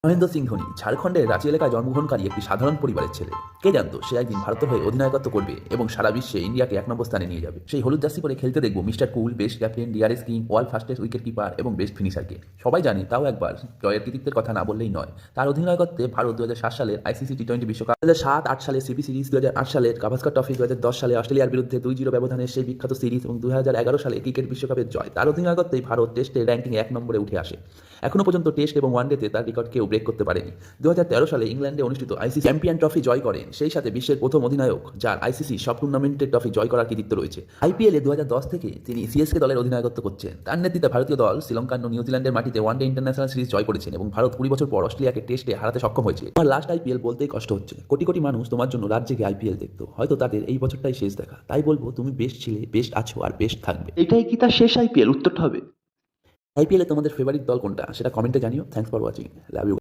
মহেন্দ্র সিং ধোনি ঝাড়খণ্ডের রাঁচি এলাকায় জন্মগ্রহণকারী একটি সাধারণ পরিবারের ছেলে। কে জানতো সে একদিন ভারতের হয়ে অধিনায়কত্ব করবে এবং সারা বিশ্বে ইন্ডিয়াকে 1 নম্বর স্থানে নিয়ে যাবে। সেই হলুদ জার্সি পরে খেলতে দেখবো mister cool, best captain, DRS king, world fastest wicket keeper এবং বেস্ট ফিনিশারকে। সবাই জানে, তাও একবার জয়ের কৃতিত্বের কথা না বললেই নয়। তার অধিনায়কত্বে ভারত 2007 সালের আইসিসি টি-20 বিশ্বকাপ, 2007-8 সালে সিবি সিরিজ, 2008 সালের গাভাস্কার ট্রফি, 2010 সালে অস্ট্রেলিয়ার বিরুদ্ধে 2-0 ব্যবধানের সেই বিখ্যাত সিরিজ এবং 2011 সালে ক্রিকেট বিশ্বকাপের জয়। তার অধিনায়কত্বেই ভারত টেস্টে র্যাঙ্কিং 1 নম্বরে উঠে আসে। এখনও পর্যন্ত টেস্ট এবং ওয়ানডেতে তার রেকর্ড কেউ ব্রেক করতে পারেনি। 2013 সালে ইংল্যান্ডে অনুষ্ঠিত আইসিসি চ্যাম্পিয়ন ট্রফি জয় করেন, সেই সাথে বিশ্বের প্রথম অধিনায়ক যার আইসিসি সব টুর্নামেন্টের ট্রফি জয় করার কৃতিত্ব রয়েছে। আইপিএলে 2010 থেকে তিনি সিএসকে দলের অধিনায়কত্ব করছেন। তার নেতৃত্বে ভারতীয় দল শ্রীলঙ্কা ও নিউজিল্যান্ডের মাটিতে ওয়ানডে ইন্টারন্যাশনাল সিরিজ জয় করেছেন এবং ভারত 20 বছর পর অস্ট্রেলিয়াকে টেস্টে হারাতে সক্ষম হয়েছে। আমার লাস্ট আইপিএল বলতেই কষ্ট হচ্ছে। কোটি কোটি মানুষ তোমার জন্য রাত জেগে আইপিএল দেখতো, হয়তো তাদের এই বছরটাই শেষ দেখা। তাই বলবো, তুমি বেস্ট ছিলে, বেস্ট আছো আর বেস্ট থাকবে। এটাই কি তার শেষ আইপিএল? উত্তরটা হবে আইপিএলে তোমাদের ফেভারিট দল কোনটা সেটা কমেন্টে জানিও। Thanks for watching, love you.